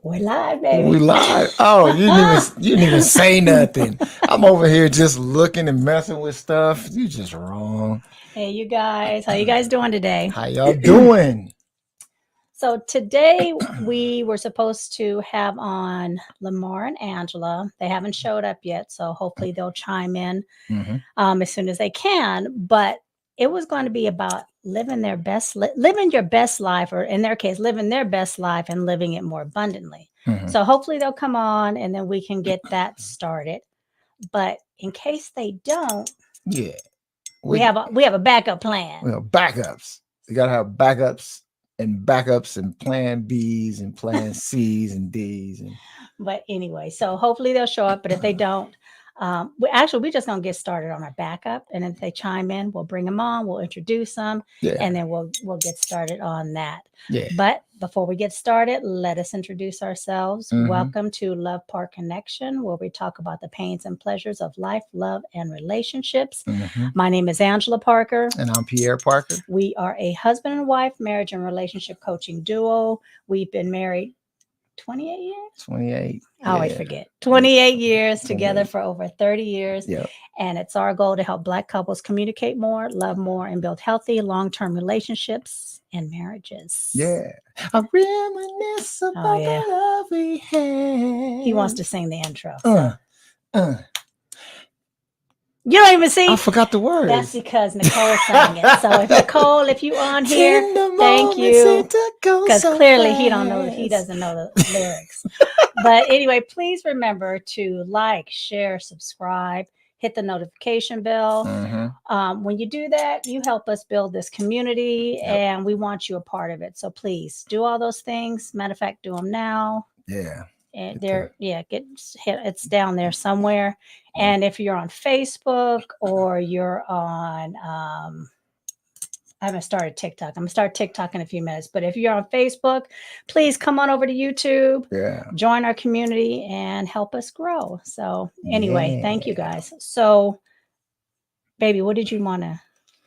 We're live, baby. We live. Oh, you didn't even say nothing. I'm over here just looking and messing with stuff. You just wrong. Hey, you guys. How you guys doing today? How y'all doing? So today we were supposed to have on Lamar and Angela. They haven't showed up yet, so hopefully they'll chime in Hmm. as soon as they can. But it was going to be about living living your best life, or in their case, living their best life and living it more abundantly. Hmm. So hopefully they'll come on, and then we can get that started. But in case they don't, Yeah, we we have a backup plan. we have backups. We gotta have backups and plan B's and plan C's and D's and But anyway, so hopefully they'll show up. But if they don't, we're just gonna get started on our backup, and if they chime in, we'll bring them on. We'll introduce them, yeah, and then we'll get started on that. yeah. But before we get started, let us introduce ourselves. Hmm. Welcome to Love Park Connection, where we talk about the pains and pleasures of life, love, and relationships. Hmm. My name is Angela Parker. And I'm Pierre Parker. We are a husband and wife marriage and relationship coaching duo. We've been married 28 years. 28. I always Yeah. forget. 28 years together 28. for over 30 years. Yeah. And it's our goal to help Black couples communicate more, love more, and build healthy long-term relationships and marriages. Yeah. I reminisce about yeah. the love we had. He wants to sing the intro. uh. You don't even see? I forgot the words. That's because Nicole sang it. So if Nicole, if you on here, thank you. Because clearly he doesn't know the lyrics. But anyway, please remember to like, share, subscribe, hit the notification bell. Mm-hmm. When you do that, you help us build this community, and we want you a part of it. So please do all those things. Matter of fact, do them now. Yeah. And it's down there somewhere. And if you're on Facebook or you're on I haven't started TikTok. I'm gonna start TikTok in a few minutes. But if you're on Facebook, please come on over to YouTube. Yeah. Join our community and help us grow. So anyway, thank you guys. So, baby, what did you want to?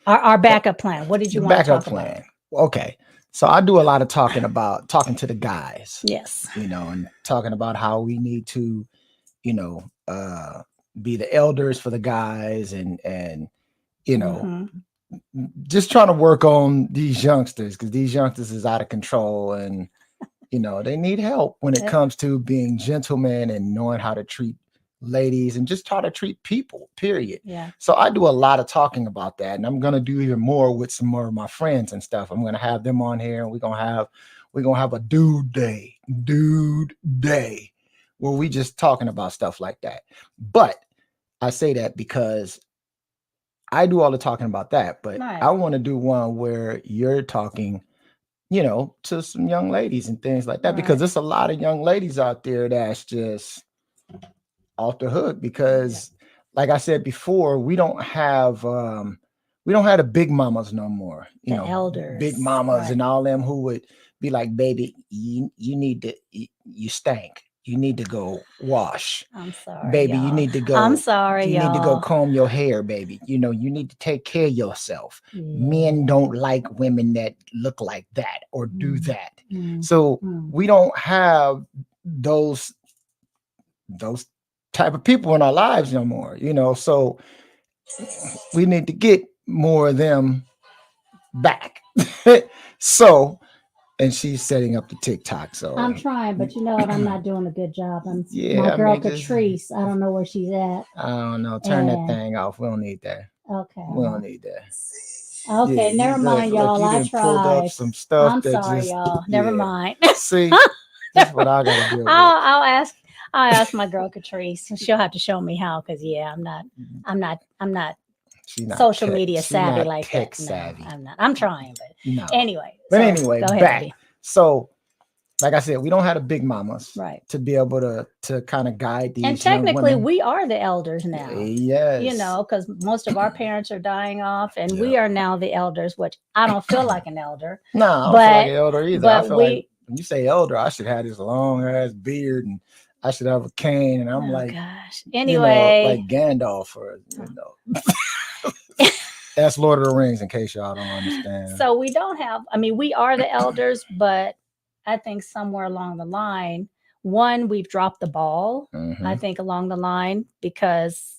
Our backup plan. What did you want to talk about? Okay. So I do a lot of talking to the guys. Yes. And talking about how we need to, be the elders for the guys and just trying to work on these youngsters, because these youngsters is out of control, and they need help when it comes to being gentlemen and knowing how to treat ladies and just how to treat people, period. Yeah. So I do a lot of talking about that, and I'm going to do even more with some more of my friends and stuff. I'm going to have them on here, and we're going to have a dude day where we just talking about stuff like that. But I say that because I do all the talking about that, but I want to do one where you're talking, to some young ladies and things like that, because there's a lot of young ladies out there that's just off the hook because, like I said before, we don't have the big mamas no more. The elders, big mamas, and all them who would be like, "Baby, you need to, you stink. You need to go wash. I'm sorry, baby. Y'all. You need to go. I'm sorry, You need to go comb your hair, baby. You need to take care of yourself. Men don't like women that look like that or do that. So we don't have those type of people in our lives no more. So we need to get more of them back. And she's setting up the TikTok. So I'm trying, but you know what? I'm not doing a good job. My girl Catrice, I don't know where she's at. I don't know. Turn that thing off. We don't need that. Okay. We don't need that. Okay, never mind, y'all. I tried. Pulled up some stuff. I'm sorry, y'all. Never mind. See, that's what I gotta do. I'll ask my girl Catrice. She'll have to show me how, because I'm not social media savvy like tech that. Savvy. No, I'm not. I'm trying, but no. Anyway. Anyway, go ahead, back. Baby. So, like I said, we don't have the big mamas, right, to be able to kind of guide these. And technically, we are the elders now. Yes. Because most of our parents are dying off, and we are now the elders. Which I don't feel like an elder. No, I don't feel like an elder either. I feel like when you say elder, I should have this long ass beard and I should have a cane, and I'm gosh. Anyway, like Gandalf, or That's Lord of the Rings, in case y'all don't understand. So we don't have. We are the elders, but I think somewhere along the line one, we've dropped the ball, I think, along the line, because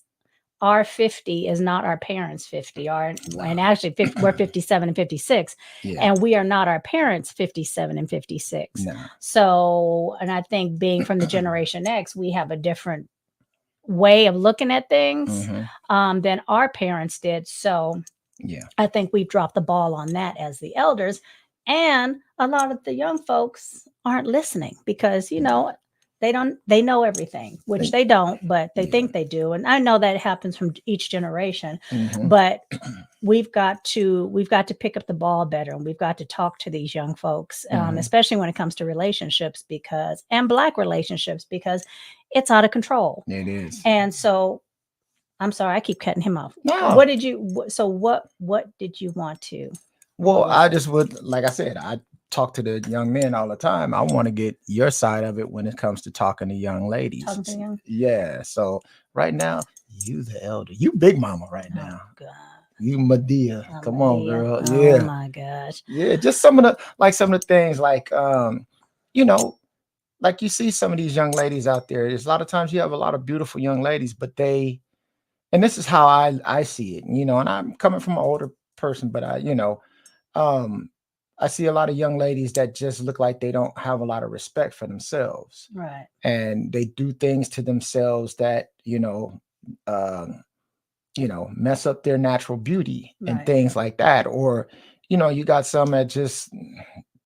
our 50 is not our parents' 50. And actually, we're 57 and 56, and we are not our parents' 57 and 56. No. So, and I think being from the Generation X, we have a different way of looking at things than our parents did. So, I think we've dropped the ball on that as the elders, and a lot of the young folks aren't listening because, you know, they know everything, which they don't, but they think they do. And I know that happens from each generation, but we've got to pick up the ball better, and we've got to talk to these young folks, especially when it comes to relationships, and Black relationships, because it's out of control. It is. And so, I'm sorry, I keep cutting him off. No. What did you want to? Well, I just would, like I said, I talk to the young men all the time. I want to get your side of it when it comes to talking to young ladies. Yeah. So right now, you the elder, you big mama right now. God. You Medea. Come on, girl. Oh, Yeah. my gosh. Yeah. Just some of the things like, you know, like you see some of these young ladies out there. There's a lot of times you have a lot of beautiful young ladies, but and this is how I see it, you know, and I'm coming from an older person, but I see a lot of young ladies that just look like they don't have a lot of respect for themselves. Right. And they do things to themselves that, mess up their natural beauty and things like that. Or, you got some that just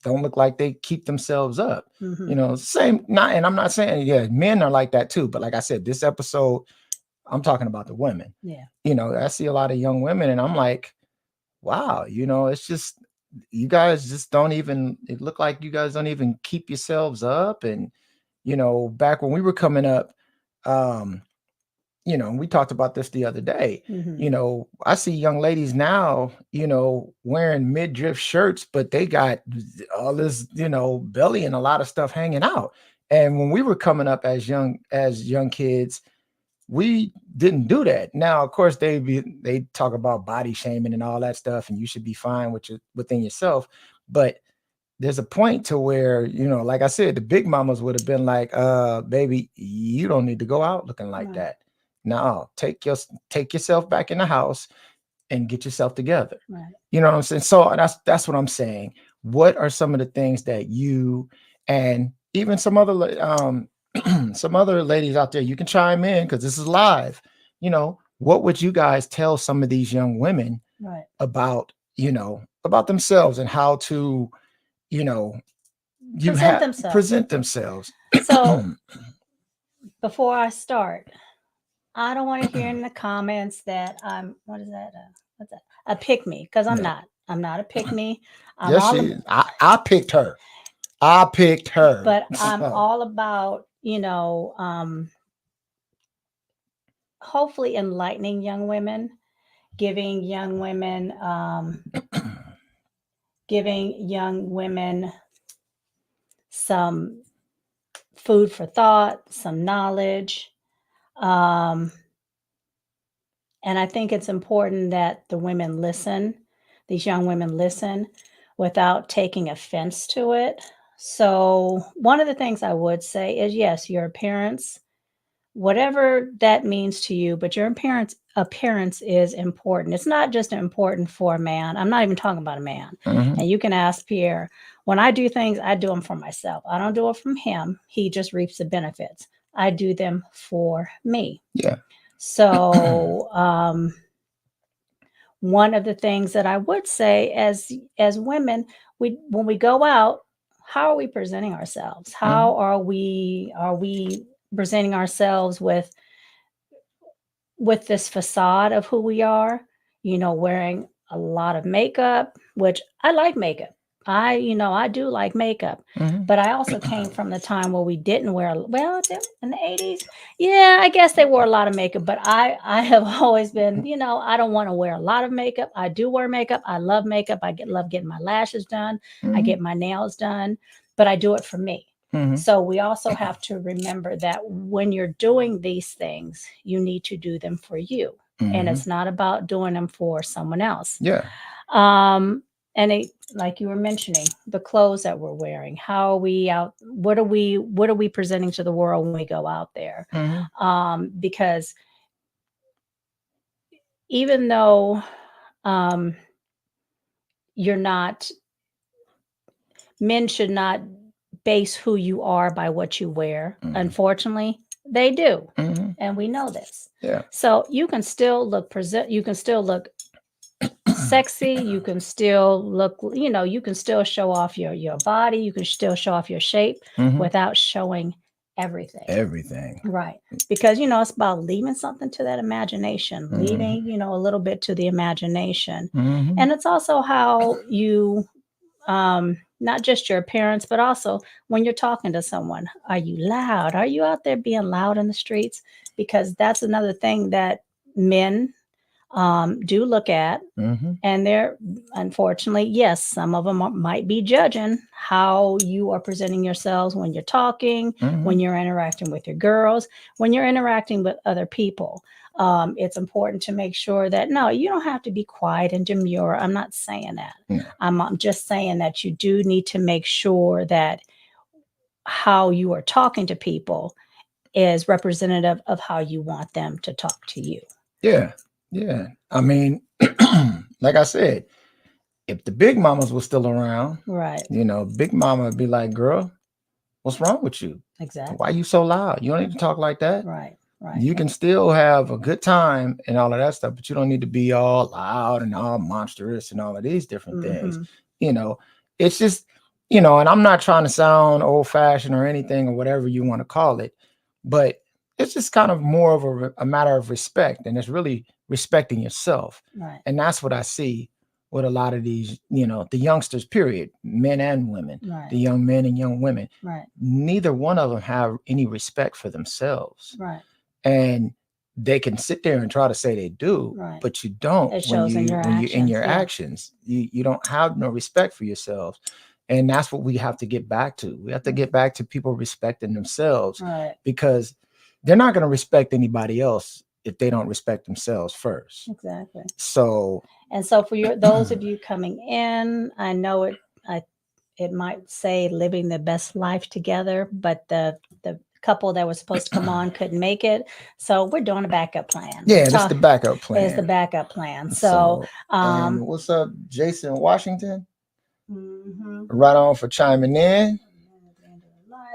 don't look like they keep themselves up. And I'm not saying, men are like that too. But like I said, this episode, I'm talking about the women. Yeah. I see a lot of young women and I'm like, wow, it's just, you guys just it look like you guys don't even keep yourselves up. And, back when we were coming up, we talked about this the other day, I see young ladies now, wearing midriff shirts, but they got all this, belly and a lot of stuff hanging out. And when we were coming up as young kids, we didn't do that. Now, of course, they talk about body shaming and all that stuff, and you should be fine within yourself. But there's a point to where, like I said, the big mamas would have been like, baby, you don't need to go out looking like that. No, take yourself back in the house and get yourself together. Right. You know what I'm saying? So that's what I'm saying. What are some of the things that you and even some other ladies out there, you can chime in because this is live. What would you guys tell some of these young women about themselves and how to, present themselves? So before I start, I don't want to hear in the comments that I'm, what's that? A pick me, because I'm not. I'm not a pick me. Yes, I picked her. But I'm all about, hopefully enlightening young women, giving young women some food for thought, some knowledge. And I think it's important that these young women listen without taking offense to it. So one of the things I would say is, yes, your appearance, whatever that means to you, but your appearance is important. It's not just important for a man. I'm not even talking about a man. And you can ask Pierre, when I do things, I do them for myself. I don't do it from him. He just reaps the benefits. I do them for me. Yeah. So one of the things that I would say as women, when we go out, how are we presenting ourselves? How are we presenting ourselves with this facade of who we are? Wearing a lot of makeup, which I like makeup. I do like makeup, but I also came from the time where we didn't wear, in the 80s. Yeah, I guess they wore a lot of makeup, but I have always been, I don't want to wear a lot of makeup. I do wear makeup. I love makeup. Love getting my lashes done. I get my nails done, but I do it for me. So we also have to remember that when you're doing these things, you need to do them for you. And it's not about doing them for someone else. Yeah. And like you were mentioning, the clothes that we're wearing, how are we out, what are we presenting to the world when we go out there? Because even though you're not, men should not base who you are by what you wear. Unfortunately, they do. And we know this. Yeah. So you can still look sexy, you can still look, you can still show off your body, you can still show off your shape without showing everything. Right. Because it's about leaving something to that imagination, leaving a little bit to the imagination. And it's also how you not just your appearance, but also when you're talking to someone. Are you loud? Are you out there being loud in the streets? Because that's another thing that men do look at. And they're, unfortunately, yes, some of them might be judging how you are presenting yourselves when you're talking, when you're interacting with your girls, when you're interacting with other people. It's important to make sure that, no, you don't have to be quiet and demure. I'm not saying that. I'm just saying that you do need to make sure that how you are talking to people is representative of how you want them to talk to you. Yeah. Yeah. I mean, like I said, if the big mamas were still around, right, Big mama would be like, girl, what's wrong with you? Exactly. Why are you so loud? You don't need to talk like that. Right. You can still have a good time and all of that stuff, but you don't need to be all loud and all monstrous and all of these different things. It's just, and I'm not trying to sound old fashioned or anything or whatever you want to call it, but it's just kind of more of a matter of respect. And it's really respecting yourself. Right. And that's what I see with a lot of these, the youngsters, period, men and women, the young men and young women. Right. Neither one of them have any respect for themselves. Right. And they can sit there and try to say they do, but you don't. It shows when you're in your actions, you don't have no respect for yourselves. And that's what we have to get back to. We have to get back to people respecting themselves, because they're not going to respect anybody else if they don't respect themselves first. Exactly. So for those of you coming in, I know it might say living the best life together, but the couple that was supposed to come on couldn't make it, so we're doing a backup plan. Yeah, that's the backup plan. It's the backup plan. So and what's up, Jason Washington? Right on for chiming in.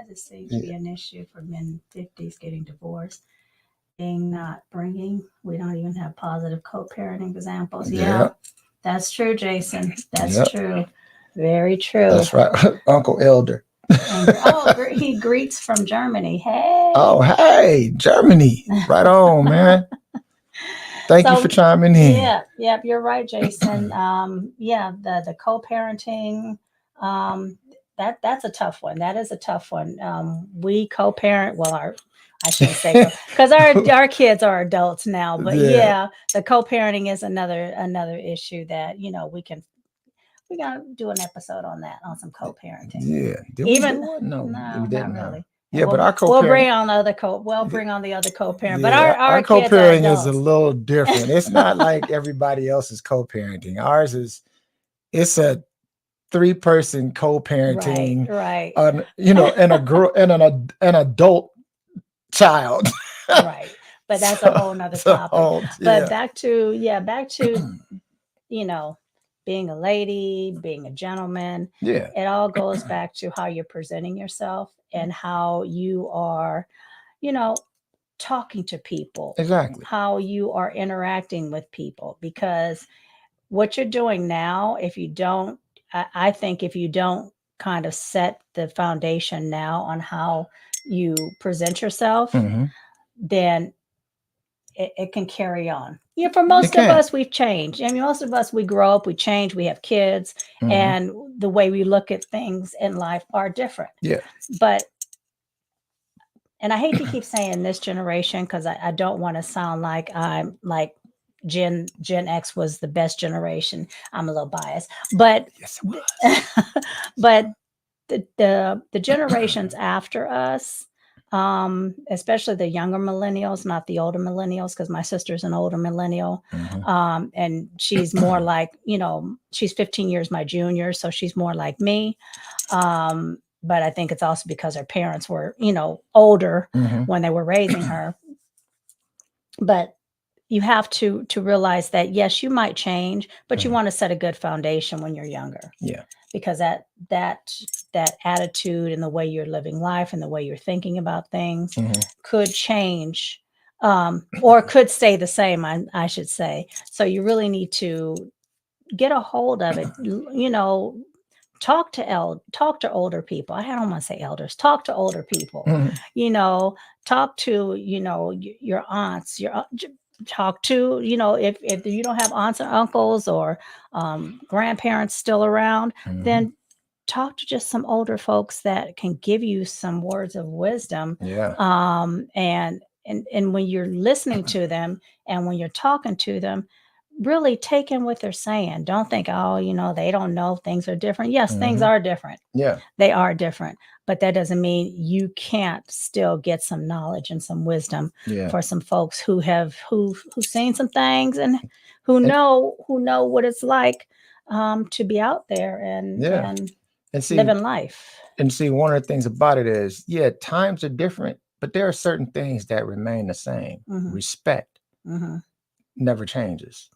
It seems to be an issue for men 50s getting divorced. We don't even have positive co-parenting examples. Yeah, that's true, Jason. That's true. Very true. That's right. Uncle Elder. He greets from Germany. Hey. Oh, hey, Germany. Right on, man. Thank you for chiming in. Yeah, you're right, Jason. The co-parenting, that's a tough one. That is a tough one. We co-parent, well, I shouldn't say because our kids are adults now, but the co-parenting is another issue that we gotta do an episode on that, on some co-parenting. Yeah, did we do one? No, we didn't. Not really. Yeah, but our co-parent, we'll bring on the other co-parent. Yeah, but our co-parenting is a little different. It's not like everybody else's co-parenting. Ours it's a 3-person co-parenting, right? And a girl and an adult child, right? But that's a whole nother topic. But back to being a lady, being a gentleman. Yeah, it all goes back to how you're presenting yourself and how you are, talking to people. Exactly. How you are interacting with people, because what you're doing now, I think if you don't kind of set the foundation now on how you present yourself, then it can carry on. For most of us, we've changed. I mean, most of us, we grow up, we change, we have kids, and the way we look at things in life are different. Yeah. And I hate to keep saying this generation, because I don't want to sound like I'm like Gen X was the best generation. I'm a little biased, but yes, it was. but the generations after us, especially the younger millennials, not the older millennials, because my sister's an older millennial. And she's more like, she's 15 years my junior, so she's more like me. But I think it's also because her parents were, older when they were raising her. But you have to realize that, yes, you might change, but you want to set a good foundation when you're younger. Yeah. Because that attitude and the way you're living life and the way you're thinking about things could change, or could stay the same, I should say. So you really need to get a hold of it, talk to older people. I don't want to say elders. Talk to older people. Talk to your aunts. Talk to if you don't have aunts and uncles or grandparents still around, then talk to just some older folks that can give you some words of wisdom. Yeah. And when you're listening to them and when you're talking to them, really take in what they're saying. Don't think, they don't know, things are different. Yes, things are different. Yeah. They are different. But that doesn't mean you can't still get some knowledge and some wisdom for some folks who've seen some things and who know what it's like to be out there and see, living life. And see, one of the things about it is, times are different, but there are certain things that remain the same. Respect never changes.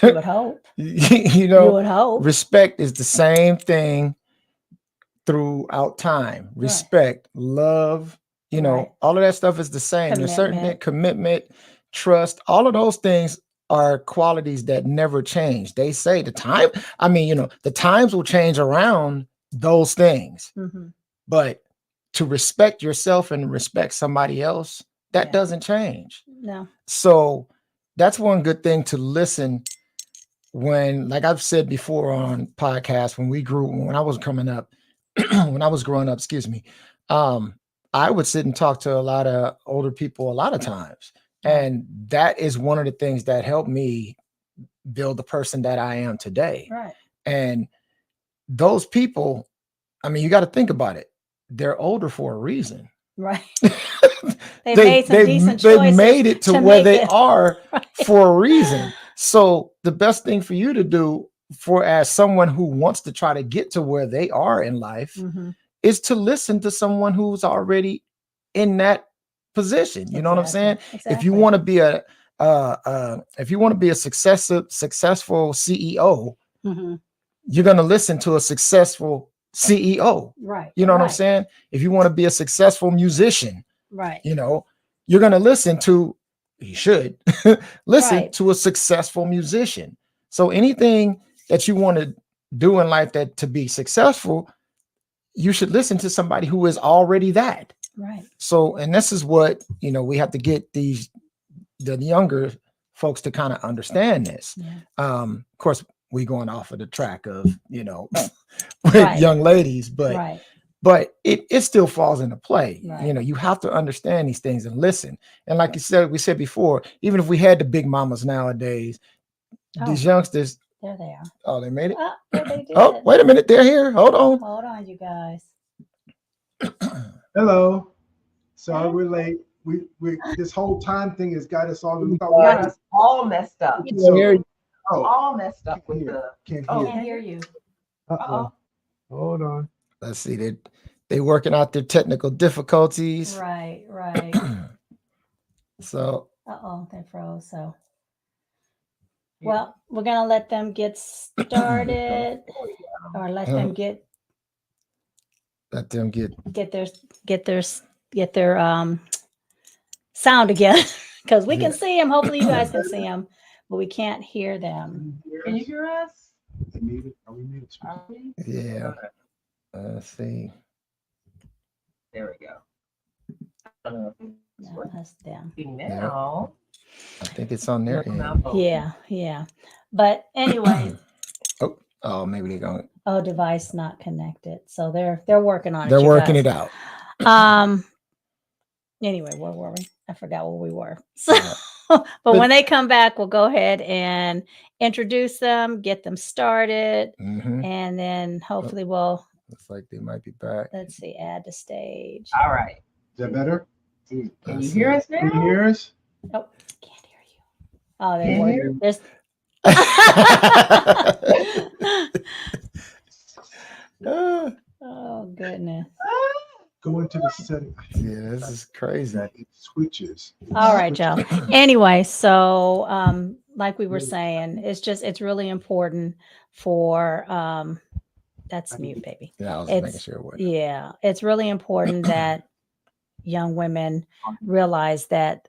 You would hope. You would hope. Respect is the same thing throughout time. Respect, love, all of that stuff is the same. There's certain commitment, trust, all of those things are qualities that never change. They say the times will change around those things. But to respect yourself and respect somebody else, that doesn't change. No. So that's one good thing to listen when, like I've said before on podcasts, when I was coming up, when I was growing up, I would sit and talk to a lot of older people a lot of times. And that is one of the things that helped me build the person that I am today. Right. And those people, you got to think about it. They're older for a reason. Right. They made some decent choices. They made it to where they are for a reason. So the best thing for you to do as someone who wants to try to get to where they are in life is to listen to someone who's already in that position. You know what I'm saying? Exactly. If you want to be a successful CEO, you're going to listen to a successful CEO. Right. You know what I'm saying? If you want to be a successful musician, right. You're going to listen to to a successful musician. So anything that you want to do in life to be successful, you should listen to somebody who is already that. Right. So, and this is what, we have to get the younger folks to kind of understand this. Yeah. Of course, we going off of the track of, young ladies, but it still falls into play. Right. You have to understand these things and listen. And like we said before, even if we had the big mamas nowadays, these youngsters. There they are. Oh, they made it? There they did. Oh, wait a minute. They're here. Hold on. Hold on, you guys. Hello. Sorry we're late. We this whole time thing has got us all. Got us all messed up. All messed up with the. Can't hear you. Uh-oh. Hold on. Let's see. They working out their technical difficulties. Right. So. They froze. So. Well, we're gonna let them get started, or let them get their sound again, because we can see them. Hopefully, you guys can see them, but we can't hear them. Can you hear us? Are we muted? Yeah. Let's see. There we go. No, that's them. Now. I think it's on their end. Yeah. But anyway. Oh, maybe they're going. Oh, device not connected. So they're working on it. They're working it out. Anyway, where were we? I forgot where we were. So, but when they come back, we'll go ahead and introduce them, get them started, and then hopefully we'll. Looks like they might be back. Let's see, add to stage. All right. that better? Can you hear us now? Can you hear us? Oh, can't hear you. Oh, there Can't was. hear? There's. Oh goodness. Go into the setting. Yeah, this is crazy. That it switches. All right, Joe. Anyway, so like we were saying, it's really important for that's mute, baby. Yeah, I was It's, making sure it was. Yeah, it's really important that young women realize that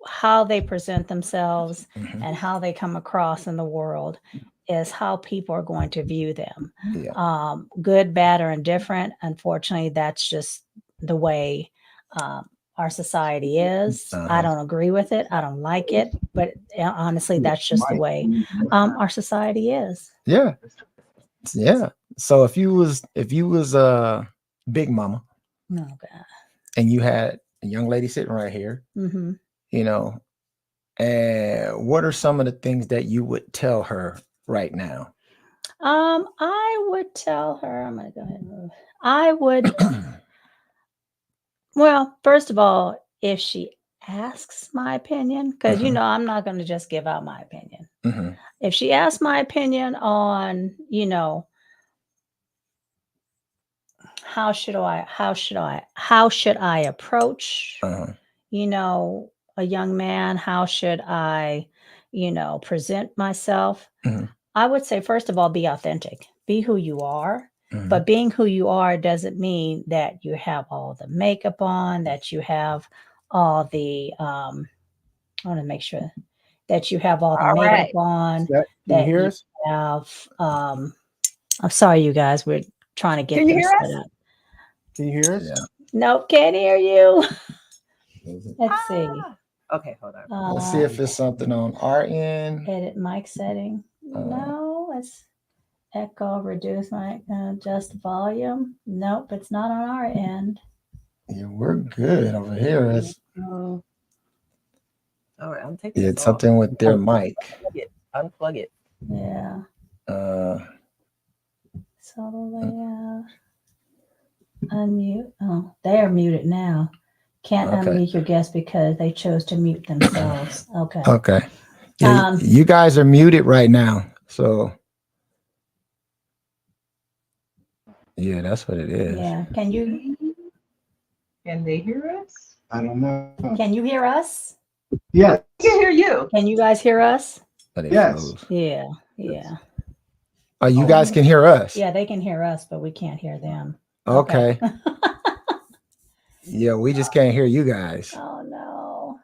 how they present themselves and how they come across in the world is how people are going to view them. Yeah. Good, bad, or indifferent. Unfortunately, that's just the way our society is. I don't agree with it. I don't like it, but honestly, that's just the way our society is. Yeah. Yeah. So if you was Big Mama, Oh God, and you had a young lady sitting right here, mm-hmm. you know, and what are some of the things that you would tell her right now? I would tell her, I'm gonna go ahead and move. I would well, first of all, if she asks my opinion, because you know, I'm not gonna just give out my opinion. If she asks my opinion on, you know, how should I approach, you know, a young man? How should I, you know, present myself? I would say, first of all, be authentic, be who you are. But being who you are doesn't mean that you have all the makeup on, that you have all the, I want to make sure that you have all the makeup on, that you have, I'm sorry, you guys, we're trying to get this set up. Can you hear us? Yeah. Nope, can't hear you. Let's see. Okay, hold on. Let's see if it's something on our end. Edit mic setting. No, let's echo, reduce mic, adjust volume. Nope, it's not on our end. Yeah, we're good over here. All right, I'm taking it's something with their mic. Unplug it. Yeah. Solo layout. Unmute. Oh, they are muted now. Can't unmute your guest because they chose to mute themselves. Okay. Okay. Yeah, you guys are muted right now. So yeah, that's what it is. Yeah. Can they hear us? I don't know. Can you hear us? Yeah. I can hear you. Can you guys hear us? Yes. Yeah. Yeah. Oh, you guys can hear us? Yeah, they can hear us, but we can't hear them. Okay. Yeah, we just can't hear you guys. Oh no.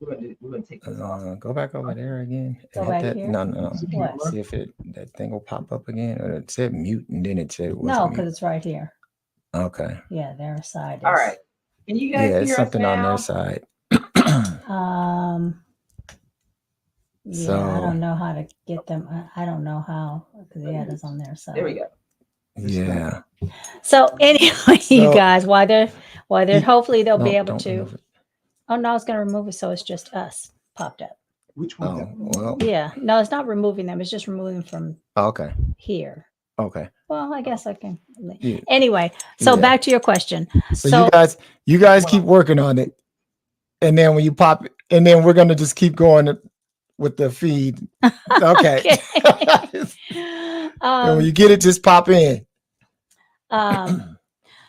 We're gonna take this off. Go back over there again. Go back here? No. What? See if that thing will pop up again. Or it said mute and then it said no, because it's right here. Okay. Yeah, their side is. All right. Can you guys hear it's us something now? on their side. Yeah, I don't know how to get them. I don't know how, because it's on their side. There we go. Yeah. So anyway, you guys, while they're hopefully they'll be able to. Oh no, it's gonna remove it, so it's just us popped up. Which one? Oh, well. Yeah, no, it's not removing them. It's just removing from here. Okay. Well, I guess I can. Yeah. Anyway, so back to your question. So you guys keep working on it, and then when you pop, and then we're gonna just keep going with the feed. Okay. And when you get it, just pop in.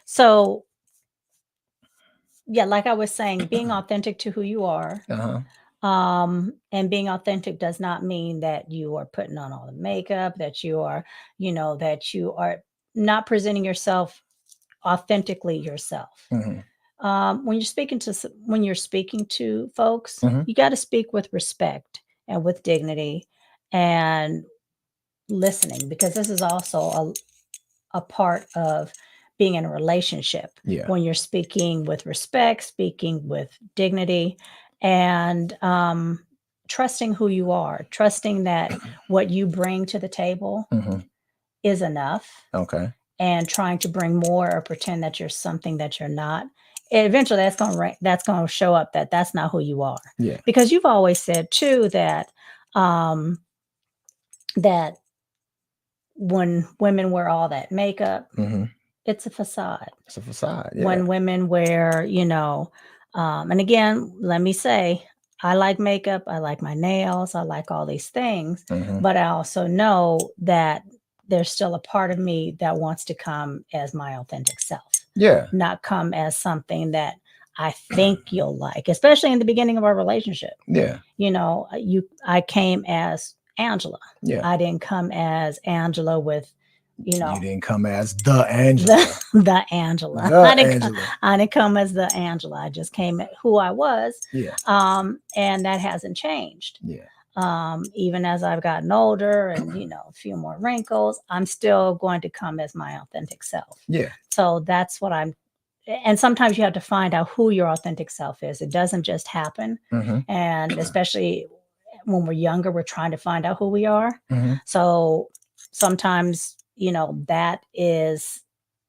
So yeah, like I was saying, being authentic to who you are. And being authentic does not mean that you are putting on all the makeup, that you are, you know, that you are not presenting yourself authentically yourself. When you're speaking to folks, you got to speak with respect and with dignity and listening, because this is also a part of being in a relationship. When you're speaking with respect, speaking with dignity, and trusting who you are, trusting that what you bring to the table is enough. Okay. And trying to bring more or pretend that you're something that you're not. Eventually that's going to show up that that's not who you are. Yeah. Because you've always said too that that when women wear all that makeup, It's a facade. It's a facade. Yeah. When women wear, and again, let me say, I like makeup, I like my nails, I like all these things, but I also know that there's still a part of me that wants to come as my authentic self. Yeah. Not come as something that I think you'll like, especially in the beginning of our relationship. Yeah. I came as Angela. Yeah. I didn't come as Angela with, you didn't come as the Angela. The Angela. I didn't come as the Angela. I just came at who I was. Yeah. And that hasn't changed. Yeah. Even as I've gotten older and, a few more wrinkles, I'm still going to come as my authentic self. Yeah. So that's what and sometimes you have to find out who your authentic self is. It doesn't just happen. And especially when we're younger, we're trying to find out who we are. So sometimes, that is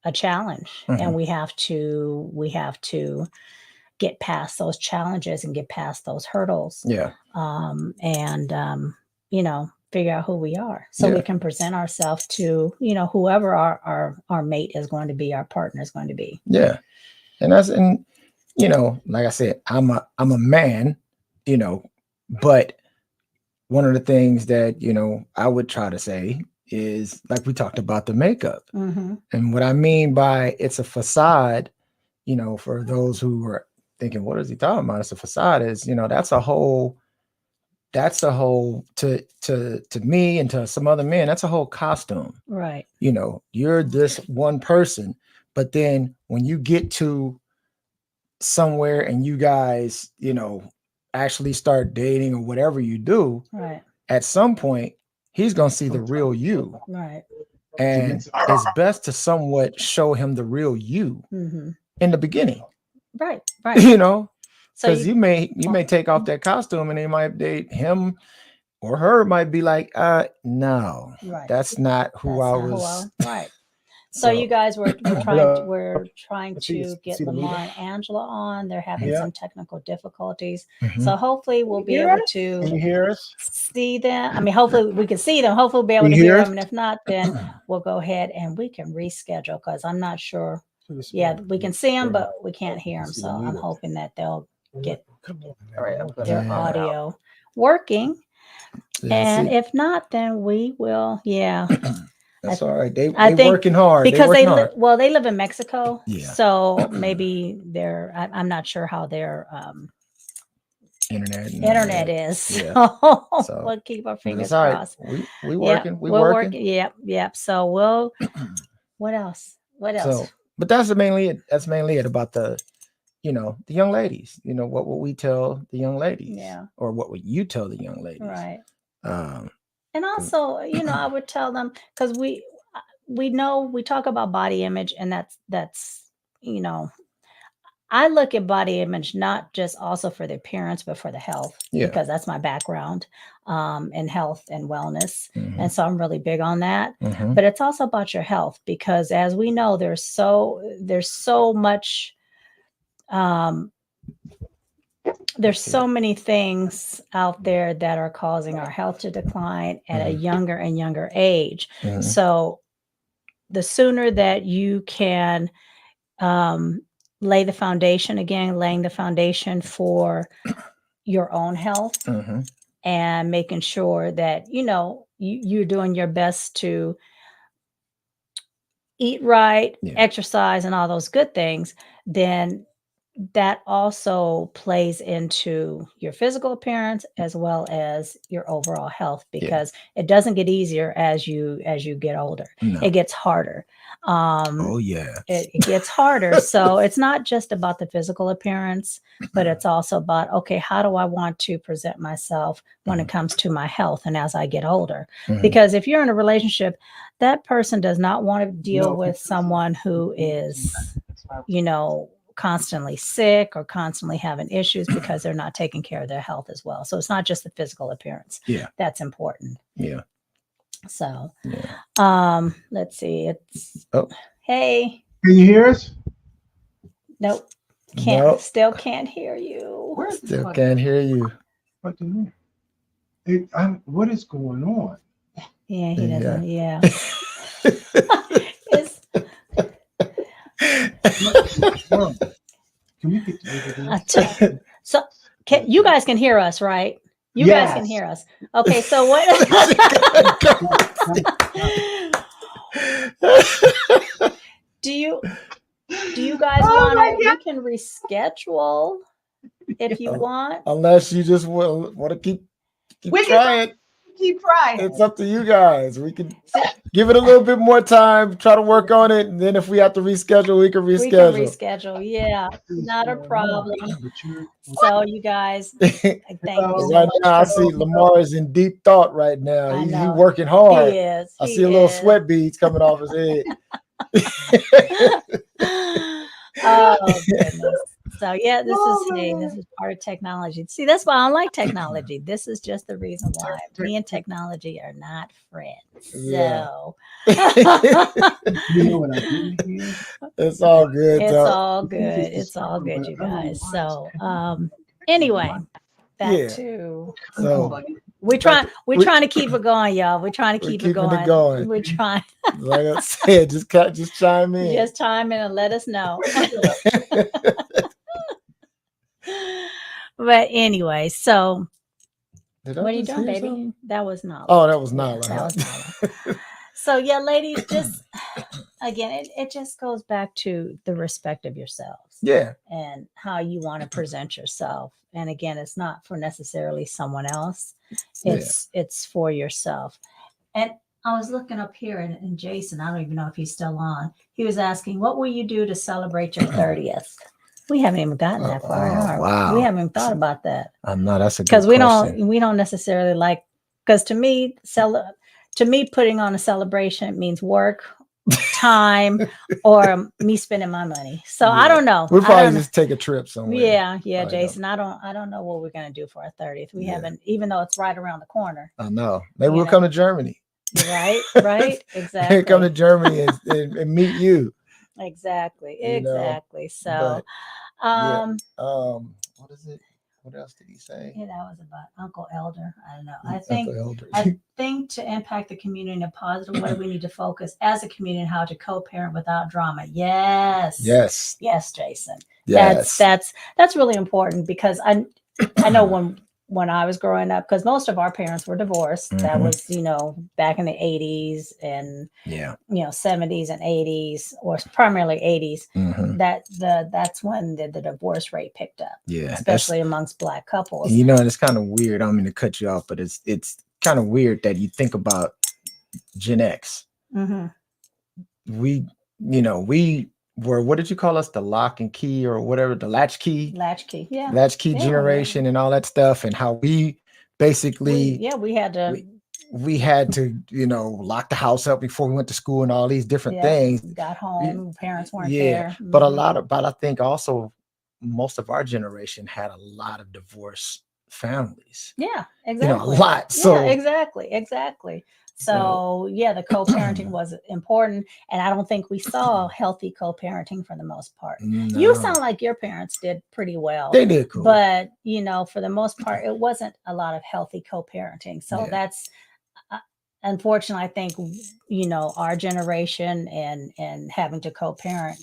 a challenge, and we have to get past those challenges and get past those hurdles. Yeah. Figure out who we are so we can present ourselves to, whoever our mate is going to be, our partner is going to be. Yeah. And like I said, I'm a man, but one of the things that, I would try to say is, like we talked about the makeup. And what I mean by it's a facade, for those who are thinking, what is he talking about? It's a facade is, that's a whole to me and to some other men, that's a whole costume. Right. You're this one person, but then when you get to somewhere and you guys, actually start dating or whatever you do, right, at some point he's going to see the real you. Right. And it's best to somewhat show him the real you in the beginning. Right. Because you may take off that costume and him or her might be like, no, that's not who I was. Right. So you guys we're trying to get Lamar and Angela on. They're having some technical difficulties. So hopefully we'll be able to see them. I mean, hopefully we can see them. Hopefully we'll be able to hear them. And if not, then we'll go ahead and we can reschedule, because I'm not sure. Yeah, we can see them, but we can't hear them. So I'm hoping that they'll get their audio working. And if not, then we will. Yeah. That's all right. They're working hard because they live in Mexico. Yeah. So maybe I'm not sure how their internet is. Yeah. So we'll keep our fingers crossed. We working. We're working. Yep. So what else? So, but that's mainly it. That's mainly it about the young ladies. What will we tell the young ladies? Yeah. Or what would you tell the young ladies? Right. And also, I would tell them, because we know we talk about body image, and that's I look at body image not just also for the appearance, but for the health, because that's my background in health and wellness. And so I'm really big on that. But it's also about your health, because as we know, there's so much there's so many things out there that are causing our health to decline at a younger and younger age. So the sooner that you can laying the foundation for your own health, and making sure that, you're doing your best to eat right, exercise, and all those good things, then that also plays into your physical appearance as well as your overall health, because it doesn't get easier as you get older. No. It gets harder. It gets harder. So it's not just about the physical appearance, but it's also about, okay, how do I want to present myself when it comes to my health and as I get older? Because if you're in a relationship, that person does not want to deal with someone who is, constantly sick or constantly having issues because they're not taking care of their health as well. So it's not just the physical appearance. Yeah. That's important. Yeah. So, let's see. Hey. Can you hear us? Nope. Still can't hear you. Still can't hear you. What do you mean? What is going on? Yeah, he doesn't. Yeah. Can we get to So you guys can hear us, right? You guys can hear us. Okay, so what? Do you guys want to? We can reschedule if you want. Unless you just want to keep trying. Keep trying. It's up to you guys. We can give it a little bit more time, try to work on it, and then if we have to reschedule, we can reschedule. We can reschedule. Yeah, not a problem. So you guys, thank you. Right now, I see Lamar is in deep thought right now. He's working hard. He is. I see a little sweat beads coming off his head. Oh goodness. So yeah, this is part of technology. See, that's why I don't like technology. This is just the reason why me and technology are not friends. So you know what I didn't hear? It's all good. It's all good. It's all good, you guys. So anyway, back to we're trying to keep it going, y'all. We're trying to keep it going. We're trying. Like I said, just chime in. Just chime in and let us know. But anyway, so what are you doing, baby? Something? That was not. Oh, that was not. That was not. So yeah, ladies, just again, it just goes back to the respect of yourselves. Yeah. And how you want to present yourself. And again, it's not for necessarily someone else. It's for yourself. And I was looking up here and Jason, I don't even know if he's still on. He was asking, what will you do to celebrate your 30th? We haven't even gotten that far. Wow. We haven't even thought about that. No, that's a good question. Because we don't necessarily like, because to me, putting on a celebration means work, time, or me spending my money. So I don't know. We'll probably just take a trip somewhere. Yeah, Jason. I don't know what we're gonna do for our 30th. We haven't, even though it's right around the corner. I know. Maybe we'll come to Germany. Right, exactly. Come to Germany and meet you. Exactly. So, what is it? What else did he say? Yeah, that was about Uncle Elder. I don't know. I think to impact the community in a positive way, we need to focus as a community on how to co-parent without drama. Yes, Jason. Yes. That's really important because I know when I was growing up, because most of our parents were divorced. Mm-hmm. That was, back in the 80s and 70s and 80s, or primarily 80s. Mm-hmm. That's when the divorce rate picked up. Yeah, especially amongst Black couples. And it's kind of weird. I don't mean to cut you off, but it's kind of weird that you think about Gen X. Mm-hmm. We were, what did you call us? The lock and key or whatever, the latchkey generation and all that stuff, and how we basically we had to lock the house up before we went to school and all these different things. Got home, parents weren't there. Mm-hmm. But I think also most of our generation had a lot of divorced families. Yeah, exactly. A lot. So exactly. So the co-parenting was important, and I don't think we saw healthy co-parenting for the most part. No. You sound like your parents did pretty well. They did cool. But for the most part, it wasn't a lot of healthy co-parenting. So that's unfortunately, I think our generation and having to co-parent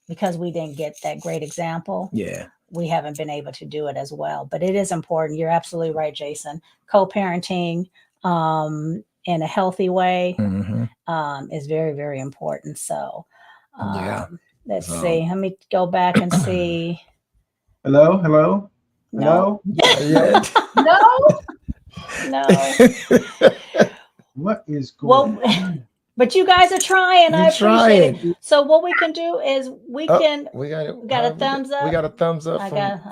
because we didn't get that great example. Yeah. We haven't been able to do it as well. But it is important. You're absolutely right, Jason. Co-parenting in a healthy way is very, very important. So let's see. Let me go back and see. Hello? No. What is going on? But you guys are trying. I appreciate it. So what we can do is we got a thumbs up. We got a thumbs up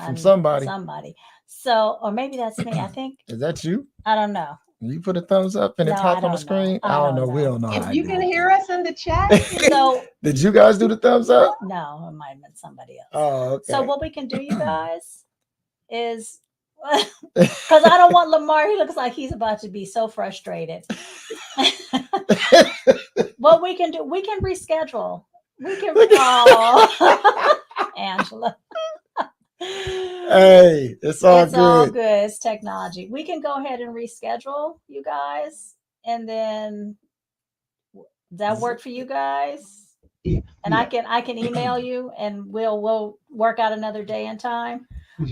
from somebody. So, or maybe that's me. I think. Is that you? I don't know. You put a thumbs up and it popped on the screen. I don't know. We don't know. If you can hear us in the chat. So did you guys do the thumbs up? No, it might have been somebody else. Oh, okay. So what we can do, you guys, is because I don't want Lamar. He looks like he's about to be so frustrated. What we can do, we can reschedule. We can. Angela. Hey, it's all good. It's technology. We can go ahead and reschedule, you guys, and then does that work for you guys? And I can email you, and we'll work out another day and time.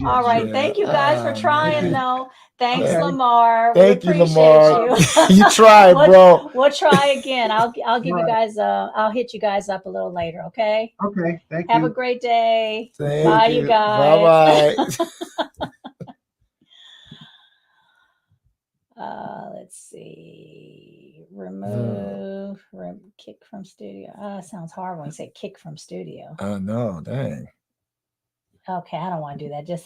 All right. Thank you guys for trying, though. Thanks, Lamar. Thank you, Lamar. You. You tried, bro. We'll try again. I'll give you guys. I'll hit you guys up a little later. Okay. Okay. Thank you. Have a great day. Bye, you guys. Bye. Let's see. Remove, kick from studio. It sounds hard when you say kick from studio. Oh no, dang. Okay, I don't want to do that. That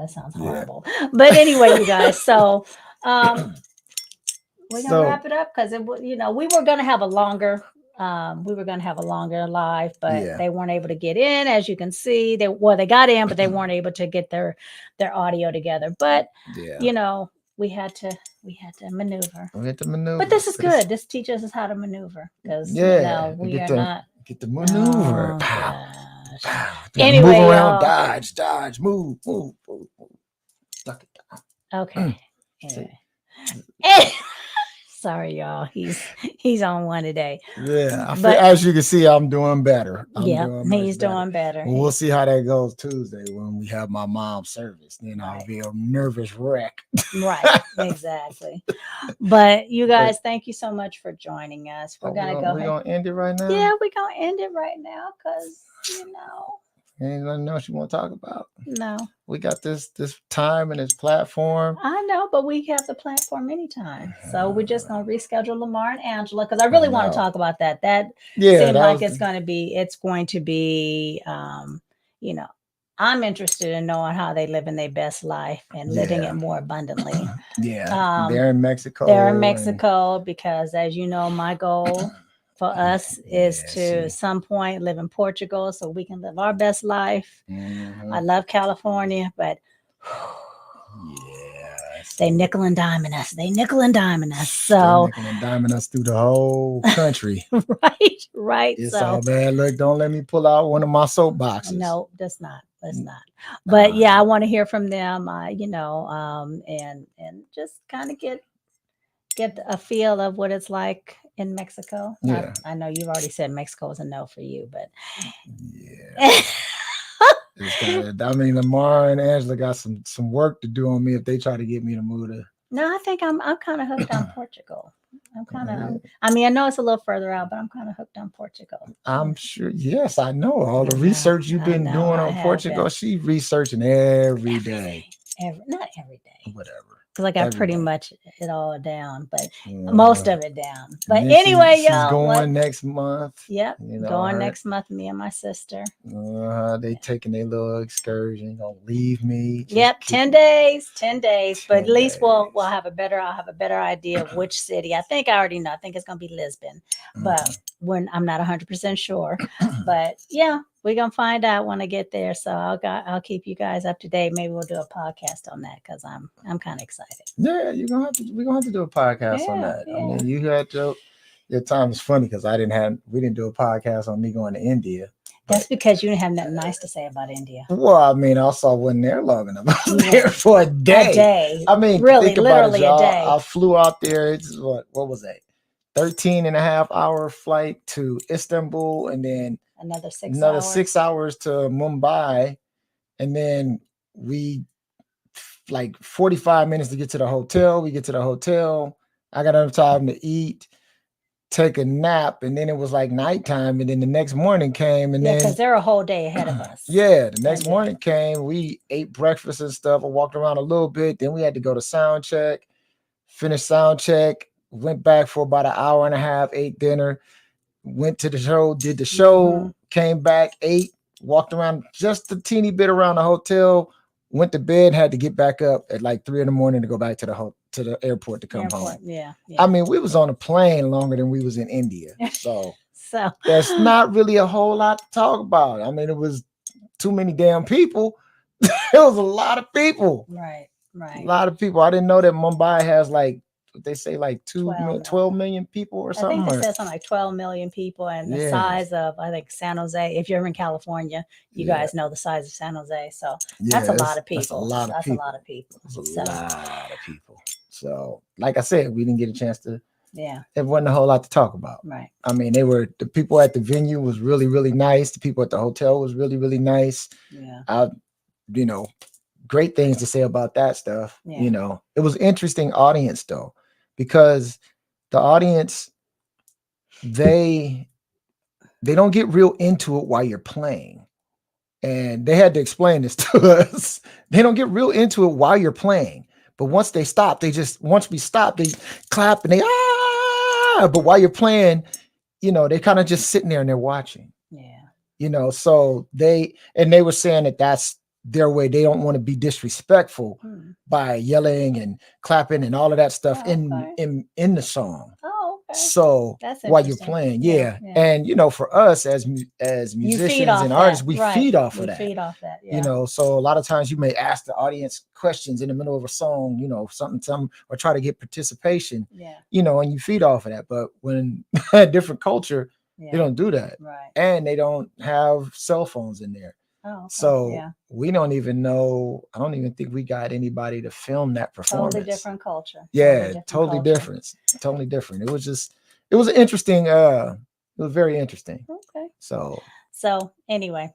sounds horrible. But anyway, you guys, so we're gonna wrap it up because we were gonna have a longer live, but they weren't able to get in. As you can see, they got in, but they weren't able to get their audio together. But we had to maneuver. But this is good. This teaches us how to maneuver because we are not get the maneuver. Anyway, move around, dodge, move. Okay. Anyway. Sorry, y'all. He's on one today. Yeah, as you can see, I'm doing better. He's doing better. Well, we'll see how that goes Tuesday when we have my mom's service. Then I'll be a nervous wreck. Right, exactly. But you guys, thank you so much for joining us. We're gonna end it right now. Yeah, we're gonna end it right now because ain't nothing else you want to talk about. No. We got this time and this platform. I know, but we have the platform anytime. So we're just going to reschedule Lamar and Angela because I really want to talk about that. That seems like it's going to be, I'm interested in knowing how they live in their best life and living it more abundantly. They're in Mexico. Because as you know, my goal for us is to some point live in Portugal so we can live our best life. I love California, but they nickel and diming us. So nickel and diming us through the whole country. right. It's all bad. Look, don't let me pull out one of my soapboxes. No, that's not. But I want to hear from them. And just kind of get a feel of what it's like in Mexico. I know you've already said Mexico is a no for you, but Lamar and Angela got some work to do on me if they try to get me to move to. No, I think I'm kind of hooked on Portugal. I know it's a little further out, but I'm kind of hooked on Portugal. I'm sure. Yes, I know all the research you've been doing on Portugal. She's researching every day. Not every day. Whatever. Because I got pretty much it all down, but most of it down. But anyway, she's going next month. Yep, going next month. Me and my sister. They taking their little excursion. Gonna leave me. 10 days. But at least we'll have I'll have a better idea of which city. I think I already know. I think it's gonna be Lisbon, but I'm not 100% sure. But we're gonna find out when I get there. So I'll keep you guys up to date. Maybe we'll do a podcast on that because I'm kind of excited. Yeah, we're gonna have to do a podcast on that. I mean, you had to. Your time is funny because we didn't do a podcast on me going to India. That's because you didn't have nothing nice to say about India. Well, I mean, I wasn't there long enough. I was there for a day. A day. I mean, really, literally a day. I flew out there. It's what was that? 13.5-hour flight to Istanbul, and then another 6 hours to Mumbai, and then we 45 minutes to get to the hotel. We get to the hotel. I got enough time to eat, take a nap, and then it was like nighttime, and then the next morning came, and then because they're a whole day ahead of us. The next morning came. We ate breakfast and stuff. I walked around a little bit. Then we had to go to sound check. Finished sound check. Went back for about an hour and a half. Ate dinner. Went to the show. Did the show. Came back. Ate. Walked around just a teeny bit around the hotel. Went to bed. Had to get back up at like 3 a.m. to go back to the airport to come home. Yeah. I mean, we was on a plane longer than we was in India. So that's not really a whole lot to talk about. I mean, it was too many damn people. It was a lot of people. Right. A lot of people. I didn't know that Mumbai has they say 12 million people or something. I think they said something like 12 million people, and the size of, I think, San Jose. If you're in California, you guys know the size of San Jose. So that's a lot of people. That's a lot of people. So, like I said, we didn't get a chance to Yeah. It wasn't a whole lot to talk about. Right. I mean, the people at the venue was really, really nice. The people at the hotel was really, really nice. Yeah. You know, great things to say about that stuff. Yeah. You know, it was interesting audience though, because the audience, they don't get real into it while you're playing. And they had to explain this to us. They don't get real into it while you're playing. But once they stop, once we stop, they clap and they but while you're playing, you know, they kind of just sitting there and they're watching. Yeah. You know, so they were saying that that's their way. They don't want to be disrespectful by yelling and clapping and all of that stuff in the song. Oh, okay. So while you're playing, yeah. And you know, for us as musicians and artists, we feed off of that. Feed off that, you know. So a lot of times you may ask the audience questions in the middle of a song, you know, something, or try to get participation. You know, and you feed off of that. But when a different culture, they don't do that, and they don't have cell phones in there. Oh, okay. So we don't even know. I don't even think we got anybody to film that performance. Totally different culture. Yeah, totally different. Totally different. It was an interesting. It was very interesting. Okay. So anyway,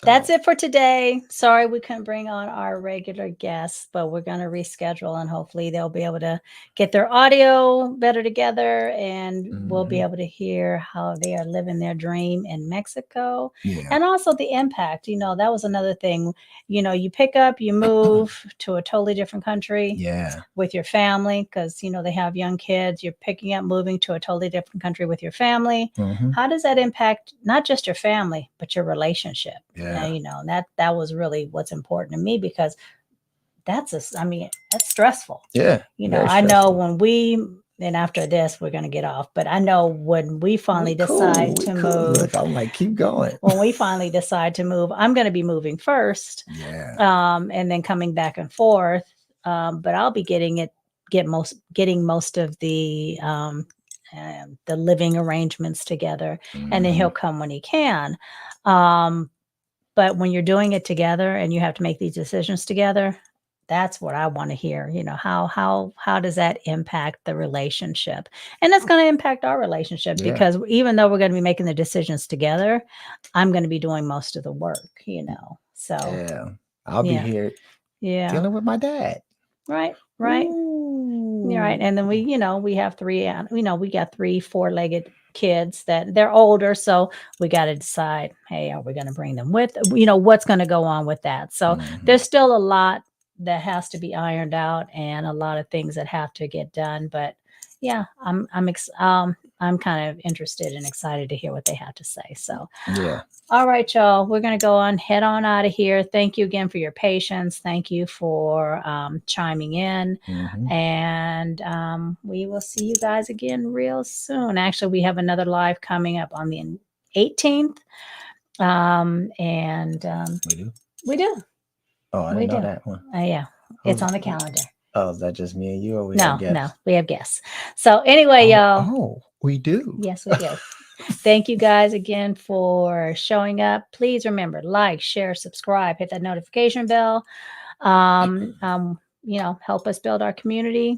that's it for today. Sorry we couldn't bring on our regular guests, but we're going to reschedule and hopefully they'll be able to get their audio better together and we'll be able to hear how they are living their dream in Mexico. And also the impact. You know, that was another thing. You know, you pick up, you move to a totally different country with your family because, you know, they have young kids. You're picking up, moving to a totally different country with your family. How does that impact not just your family, but your relationship? And, you know, that was really what's important to me because that's stressful. Yeah. You know, I know and after this, we're going to get off, but I know when we finally decide to move. Look, I'm like, keep going. When we finally decide to move, I'm going to be moving first. And then coming back and forth. But I'll be getting most of the living arrangements together, and then he'll come when he can. But when you're doing it together and you have to make these decisions together, that's what I want to hear. You know, how does that impact the relationship? And that's going to impact our relationship because even though we're going to be making the decisions together, I'm going to be doing most of the work, you know. So I'll be here dealing with my dad. Right. You're right. And then we have we got 3 4-legged kids that they're older. So we got to decide, hey, are we going to bring them with, what's going to go on with that? So there's still a lot that has to be ironed out and a lot of things that have to get done. But yeah, I'm kind of interested and excited to hear what they have to say. So, all right, y'all, we're going to head on out of here. Thank you again for your patience. Thank you for chiming in. And we will see you guys again real soon. Actually, we have another live coming up on the 18th. We do. Oh, I didn't know that one. Yeah, it's on the calendar. Oh, is that just me and you? Or No, we have guests. So anyway, y'all. Oh, we do. Yes, we do. Thank you guys again for showing up. Please remember, like, share, subscribe, hit that notification bell. Help us build our community.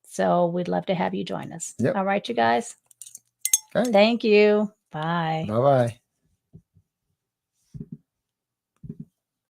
So we'd love to have you join us. All right, you guys. Okay. Thank you. Bye. Bye-bye.